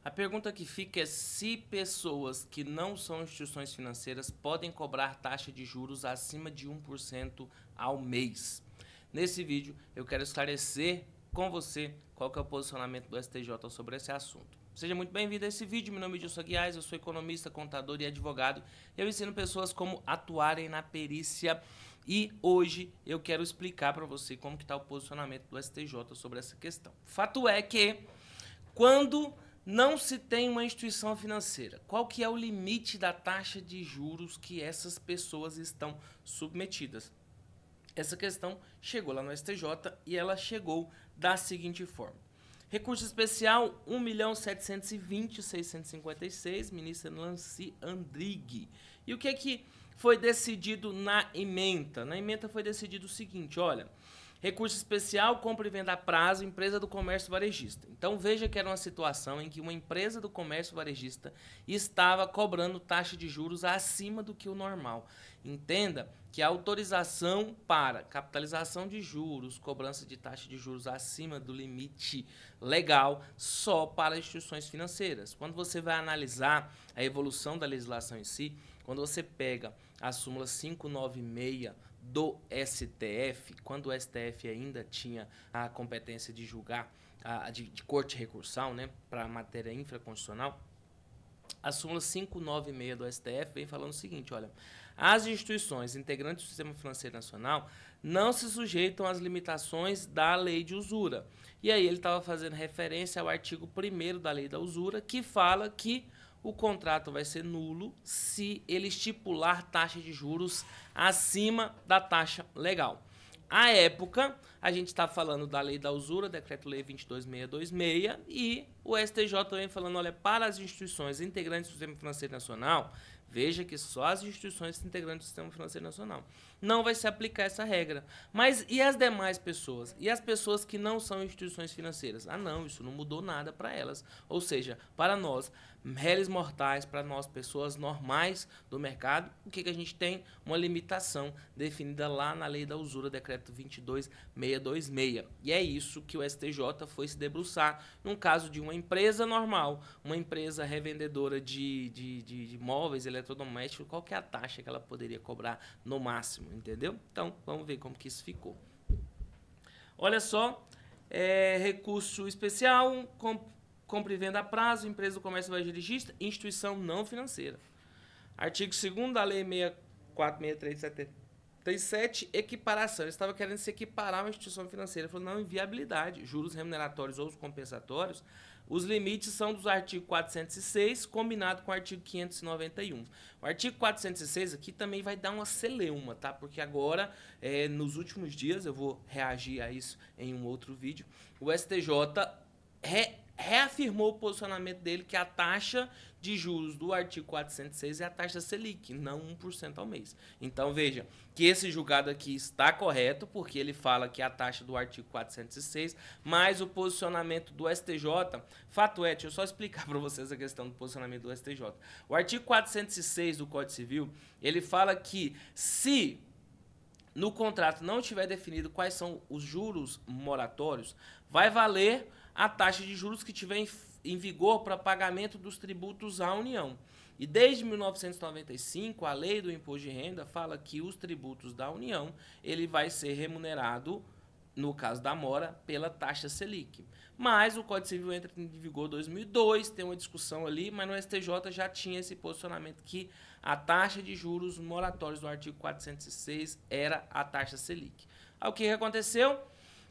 A pergunta que fica é se pessoas que não são instituições financeiras podem cobrar taxa de juros acima de 1% ao mês. Nesse vídeo eu quero esclarecer com você qual que é o posicionamento do STJ sobre esse assunto. Seja muito bem-vindo a esse vídeo, meu nome é Gilson Guiás, eu sou economista, contador e advogado e eu ensino pessoas como atuarem na perícia e hoje eu quero explicar para você como que está o posicionamento do STJ sobre essa questão. Fato é que quando não se tem uma instituição financeira, qual que é o limite da taxa de juros que essas pessoas estão submetidas? Essa questão chegou lá no STJ e ela chegou da seguinte forma. Recurso especial 1.720.656, ministra Nancy Andrighi. E o que foi decidido na ementa? Na ementa foi decidido o seguinte, olha, recurso especial, compra e venda a prazo, empresa do comércio varejista. Então veja que era uma situação em que uma empresa do comércio varejista estava cobrando taxa de juros acima do que o normal. Entenda que a autorização para capitalização de juros, cobrança de taxa de juros acima do limite legal, só para instituições financeiras. Quando você vai analisar a evolução da legislação em si, quando você pega a súmula 596 do STF, quando o STF ainda tinha a competência de julgar, de corte recursal, né, para a matéria infraconstitucional, a súmula 596 do STF vem falando o seguinte, olha, as instituições integrantes do Sistema Financeiro Nacional não se sujeitam às limitações da lei de usura. E aí ele estava fazendo referência ao artigo 1º da lei da usura, que fala que o contrato vai ser nulo se ele estipular taxa de juros acima da taxa legal. À época, a gente está falando da lei da usura, decreto-lei 22626, e o STJ vem falando, olha, para as instituições integrantes do Sistema Financeiro Nacional, veja que só as instituições integrantes do Sistema Financeiro Nacional não vai se aplicar essa regra. Mas e as demais pessoas? E as pessoas que não são instituições financeiras? Ah, não, isso não mudou nada para elas. Ou seja, para nós, réis mortais, para nós, pessoas normais do mercado, o que a gente tem? Uma limitação definida lá na lei da usura, decreto 22626. E é isso que o STJ foi se debruçar num caso de uma empresa normal, uma empresa revendedora de móveis, eletrodomésticos, qual que é a taxa que ela poderia cobrar no máximo, entendeu? Então, vamos ver como que isso ficou. Olha só, recurso especial, compra e venda a prazo, empresa do comércio varejista, instituição não financeira. Artigo 2º da lei 6463/77, equiparação. Ele estava querendo se equiparar a uma instituição financeira. Ele falou, não, inviabilidade. Juros remuneratórios ou os compensatórios, os limites são dos artigos 406, combinado com o artigo 591. O artigo 406 aqui também vai dar uma celeuma, tá? Porque agora, nos últimos dias, eu vou reagir a isso em um outro vídeo, o STJ reafirmou o posicionamento dele que a taxa de juros do artigo 406 é a taxa Selic, não 1% ao mês. Então veja que esse julgado aqui está correto, porque ele fala que é a taxa do artigo 406, mas o posicionamento do STJ, fato é, deixa eu só explicar para vocês a questão do posicionamento do STJ. O artigo 406 do Código Civil, ele fala que se no contrato não estiver definido quais são os juros moratórios, vai valer a taxa de juros que tiver em vigor para pagamento dos tributos à União. E desde 1995, a lei do imposto de renda fala que os tributos da União ele vai ser remunerado, no caso da mora, pela taxa Selic. Mas o Código Civil entra em vigor em 2002, tem uma discussão ali, mas no STJ já tinha esse posicionamento que a taxa de juros moratórios do artigo 406 era a taxa Selic. Aí o que aconteceu?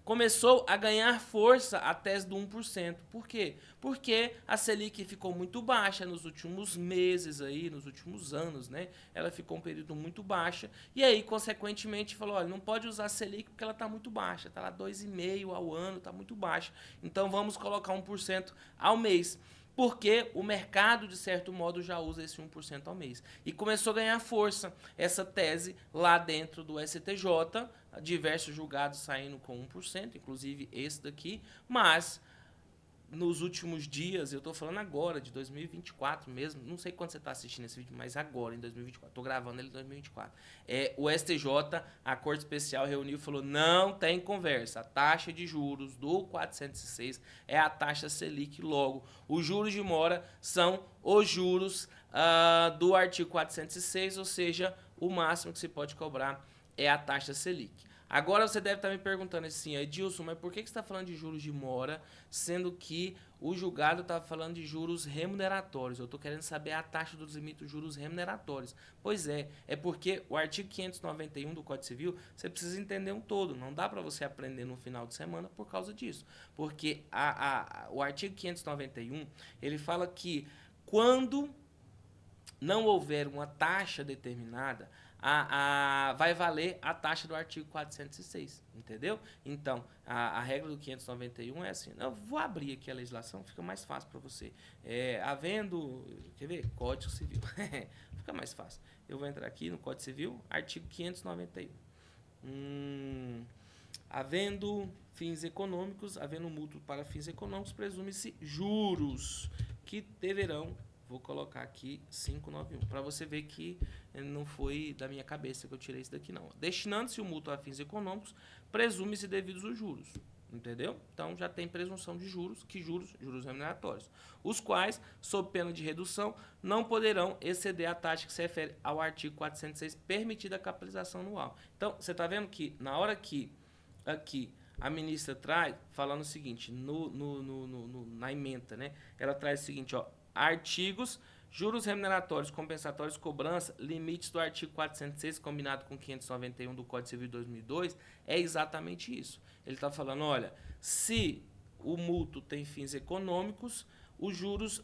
Começou a ganhar força a tese do 1%. Por quê? Porque a Selic ficou muito baixa nos últimos meses, aí, nos últimos anos, né? Ela ficou um período muito baixa. E aí, consequentemente, falou, olha, não pode usar a Selic porque ela está muito baixa. Está lá 2,5% ao ano, está muito baixa. Então, vamos colocar 1% ao mês. Porque o mercado, de certo modo, já usa esse 1% ao mês. E começou a ganhar força essa tese lá dentro do STJ, diversos julgados saindo com 1%, inclusive esse daqui, mas nos últimos dias, eu estou falando agora, de 2024 mesmo, não sei quando você está assistindo esse vídeo, mas agora, em 2024, estou gravando ele em 2024. O STJ, a Corte Especial, reuniu e falou, não tem conversa, a taxa de juros do 406 é a taxa Selic, logo, os juros de mora são os juros do artigo 406, ou seja, o máximo que se pode cobrar é a taxa Selic. Agora você deve estar me perguntando assim, Edilson, mas por que você está falando de juros de mora, sendo que o julgado estava falando de juros remuneratórios? Eu estou querendo saber a taxa dos limites dos juros remuneratórios. Pois é porque o artigo 591 do Código Civil, você precisa entender um todo. Não dá para você aprender no final de semana por causa disso. Porque o artigo 591, ele fala que quando não houver uma taxa determinada, vai valer a taxa do artigo 406, entendeu? Então, a regra do 591 é assim. Eu vou abrir aqui a legislação, fica mais fácil para você. Quer ver? Código Civil. Fica mais fácil. Eu vou entrar aqui no Código Civil, artigo 591. Havendo fins econômicos, havendo mútuo para fins econômicos, presume-se juros que deverão... Vou colocar aqui 591, para você ver que não foi da minha cabeça que eu tirei isso daqui, não. Destinando-se o mútuo a fins econômicos, presume-se devidos os juros, entendeu? Então, já tem presunção de juros, juros remuneratórios, os quais, sob pena de redução, não poderão exceder a taxa que se refere ao artigo 406, permitida a capitalização anual. Então, você está vendo que, na hora que aqui a ministra traz, falando o seguinte, na ementa, né? Ela traz o seguinte, artigos, juros remuneratórios, compensatórios, cobrança, limites do artigo 406, combinado com 591 do Código Civil de 2002, é exatamente isso. Ele está falando, olha, se o mútuo tem fins econômicos, os juros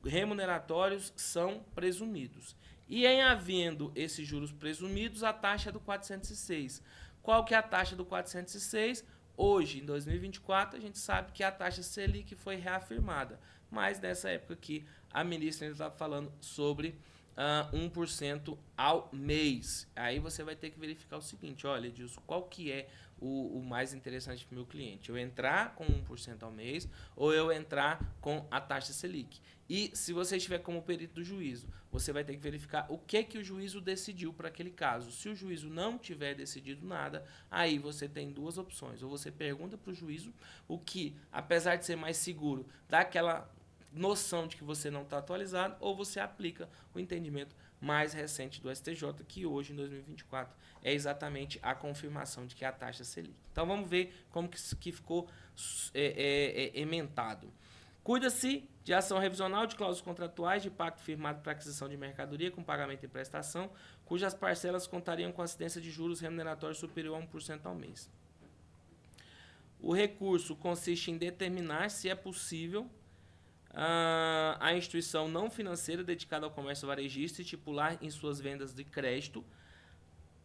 remuneratórios são presumidos. E em havendo esses juros presumidos, a taxa é do 406. Qual que é a taxa do 406? Hoje, em 2024, a gente sabe que a taxa Selic foi reafirmada. Mas nessa época aqui, a ministra ainda estava falando sobre 1% ao mês. Aí você vai ter que verificar o seguinte, olha, Edilson, qual que é o mais interessante para o meu cliente? Eu entrar com 1% ao mês ou eu entrar com a taxa Selic? E se você estiver como perito do juízo, você vai ter que verificar o que o juízo decidiu para aquele caso. Se o juízo não tiver decidido nada, aí você tem duas opções. Ou você pergunta para o juízo, o que, apesar de ser mais seguro, dá aquela noção de que você não está atualizado, ou você aplica o entendimento mais recente do STJ, que hoje, em 2024, é exatamente a confirmação de que é a taxa Selic. Então, vamos ver como que ficou ementado. Cuida-se de ação revisional de cláusulas contratuais de pacto firmado para aquisição de mercadoria com pagamento e prestação, cujas parcelas contariam com incidência de juros remuneratórios superior a 1% ao mês. O recurso consiste em determinar se é possível a instituição não financeira dedicada ao comércio varejista estipular em suas vendas de crédito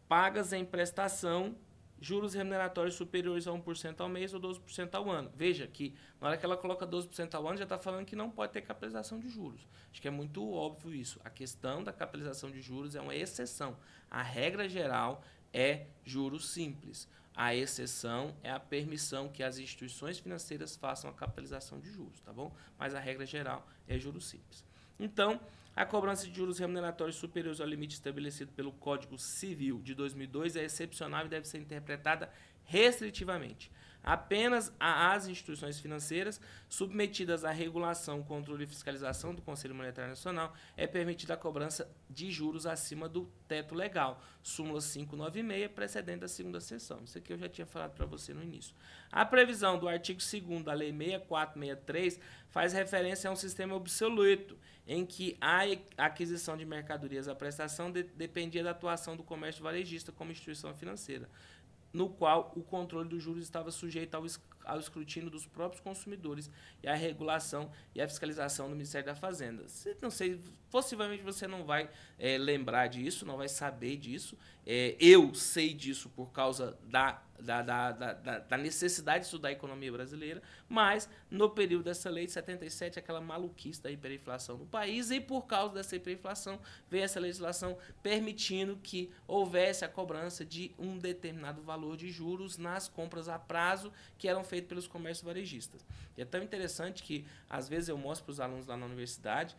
pagas em prestação juros remuneratórios superiores a 1% ao mês ou 12% ao ano. Veja que na hora que ela coloca 12% ao ano, já está falando que não pode ter capitalização de juros. Acho que é muito óbvio isso. A questão da capitalização de juros é uma exceção. A regra geral é juros simples. A exceção é a permissão que as instituições financeiras façam a capitalização de juros, tá bom? Mas a regra geral é juros simples. Então, a cobrança de juros remuneratórios superiores ao limite estabelecido pelo Código Civil de 2002 é excepcional e deve ser interpretada restritivamente. Apenas às instituições financeiras submetidas à regulação, controle e fiscalização do Conselho Monetário Nacional é permitida a cobrança de juros acima do teto legal, súmula 596, precedente da segunda seção. Isso aqui eu já tinha falado para você no início. A previsão do artigo 2º da Lei 6463 faz referência a um sistema obsoleto, em que a aquisição de mercadorias à prestação dependia da atuação do comércio varejista como instituição financeira, no qual o controle dos juros estava sujeito ao escrutínio dos próprios consumidores e à regulação e à fiscalização do Ministério da Fazenda. Não sei, possivelmente você não vai lembrar disso, não vai saber disso. Eu sei disso por causa da necessidade de estudar a economia brasileira, mas no período dessa lei de 77, aquela maluquice da hiperinflação no país, e por causa dessa hiperinflação, veio essa legislação permitindo que houvesse a cobrança de um determinado valor de juros nas compras a prazo que eram feitas feito pelos comércios varejistas. E é tão interessante que, às vezes, eu mostro para os alunos lá na universidade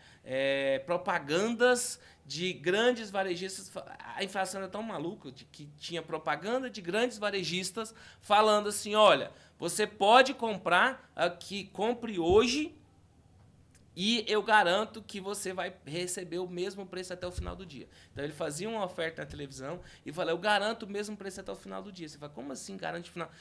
propagandas de grandes varejistas. A inflação era tão maluca que tinha propaganda de grandes varejistas falando assim, olha, você pode comprar aqui, compre hoje, e eu garanto que você vai receber o mesmo preço até o final do dia. Então, ele fazia uma oferta na televisão e falava, eu garanto o mesmo preço até o final do dia. Você fala, como assim garante o final?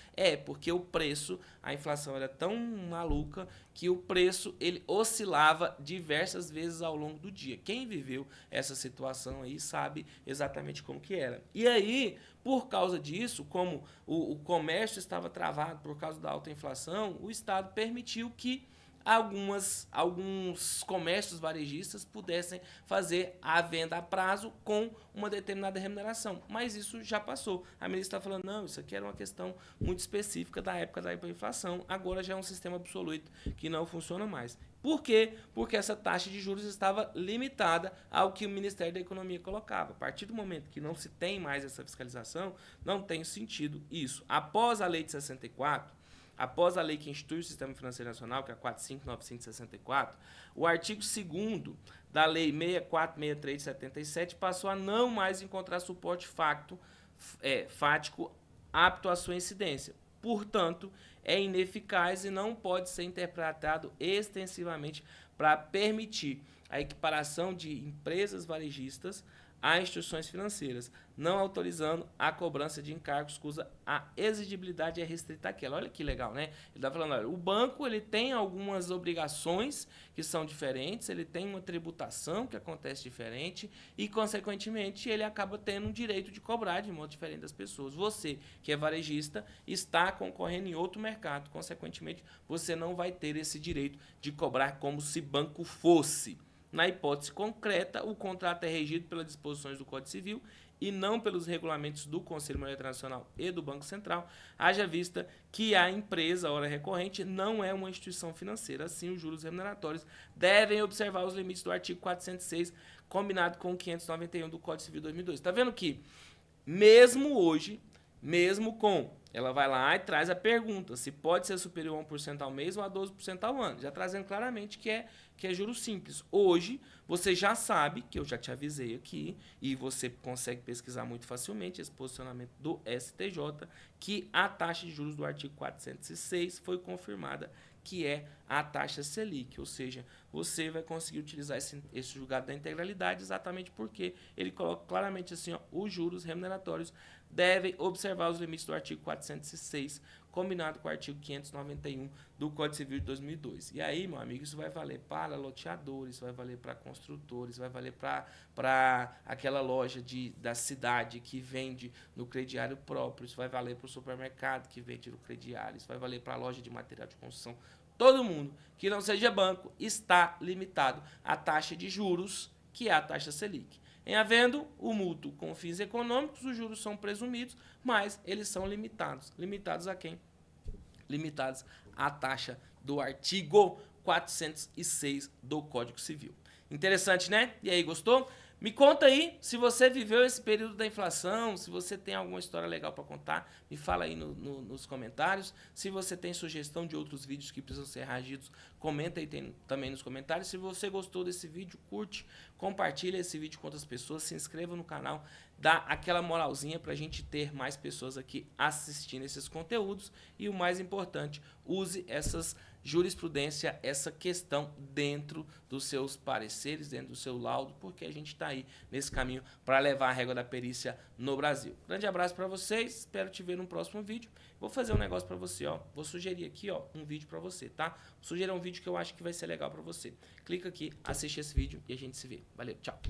Porque o preço, a inflação era tão maluca que o preço ele oscilava diversas vezes ao longo do dia. Quem viveu essa situação aí sabe exatamente como que era. E aí, por causa disso, como o comércio estava travado por causa da alta inflação, o Estado permitiu que alguns comércios varejistas pudessem fazer a venda a prazo com uma determinada remuneração. Mas isso já passou. A ministra está falando, não, isso aqui era uma questão muito específica da época da hiperinflação, agora já é um sistema absoluto que não funciona mais. Por quê? Porque essa taxa de juros estava limitada ao que o Ministério da Economia colocava. A partir do momento que não se tem mais essa fiscalização, não tem sentido isso. Após a Lei de 64, após a lei que institui o Sistema Financeiro Nacional, que é a 45.964, o artigo 2º da Lei 6463 de 77 passou a não mais encontrar suporte fático apto à sua incidência. Portanto, é ineficaz e não pode ser interpretado extensivamente para permitir a equiparação de empresas varejistas a instituições financeiras, não autorizando a cobrança de encargos cuja a exigibilidade é restrita àquela. Olha que legal, né? Ele está falando, olha, o banco ele tem algumas obrigações que são diferentes, ele tem uma tributação que acontece diferente e, consequentemente, ele acaba tendo um direito de cobrar de modo diferente das pessoas. Você, que é varejista, está concorrendo em outro mercado, consequentemente, você não vai ter esse direito de cobrar como se banco fosse. Na hipótese concreta, o contrato é regido pelas disposições do Código Civil e não pelos regulamentos do Conselho Monetário Nacional e do Banco Central, haja vista que a empresa, hora recorrente, não é uma instituição financeira. Assim, os juros remuneratórios devem observar os limites do artigo 406, combinado com o 591 do Código Civil 2002. Está vendo que, mesmo hoje, mesmo com, ela vai lá e traz a pergunta se pode ser superior a 1% ao mês ou a 12% ao ano, já trazendo claramente que é juros simples. Hoje, você já sabe, que eu já te avisei aqui, e você consegue pesquisar muito facilmente esse posicionamento do STJ, que a taxa de juros do artigo 406 foi confirmada, que é a taxa Selic, ou seja, você vai conseguir utilizar esse julgado da integralidade exatamente porque ele coloca claramente assim, ó, os juros remuneratórios devem observar os limites do artigo 406, combinado com o artigo 591 do Código Civil de 2002. E aí, meu amigo, isso vai valer para loteadores, vai valer para construtores, vai valer para aquela loja da cidade que vende no crediário próprio, isso vai valer para o supermercado que vende no crediário, isso vai valer para a loja de material de construção. Todo mundo que não seja banco está limitado à taxa de juros, que é a taxa Selic. Em havendo o mútuo com fins econômicos, os juros são presumidos, mas eles são limitados. Limitados a quem? Limitados à taxa do artigo 406 do Código Civil. Interessante, né? E aí, gostou? Me conta aí se você viveu esse período da inflação, se você tem alguma história legal para contar, me fala aí nos comentários. Se você tem sugestão de outros vídeos que precisam ser reagidos, comenta aí também nos comentários. Se você gostou desse vídeo, curte, compartilha esse vídeo com outras pessoas, se inscreva no canal, dá aquela moralzinha para a gente ter mais pessoas aqui assistindo esses conteúdos. E o mais importante, use essas jurisprudência, essa questão dentro dos seus pareceres, dentro do seu laudo, porque a gente está aí nesse caminho para levar a régua da perícia no Brasil. Grande abraço para vocês, espero te ver no próximo vídeo. Vou fazer um negócio para você, ó. Vou sugerir aqui, ó, um vídeo para você, tá? Vou sugerir um vídeo que eu acho que vai ser legal para você. Clica aqui, assiste esse vídeo e a gente se vê. Valeu, tchau.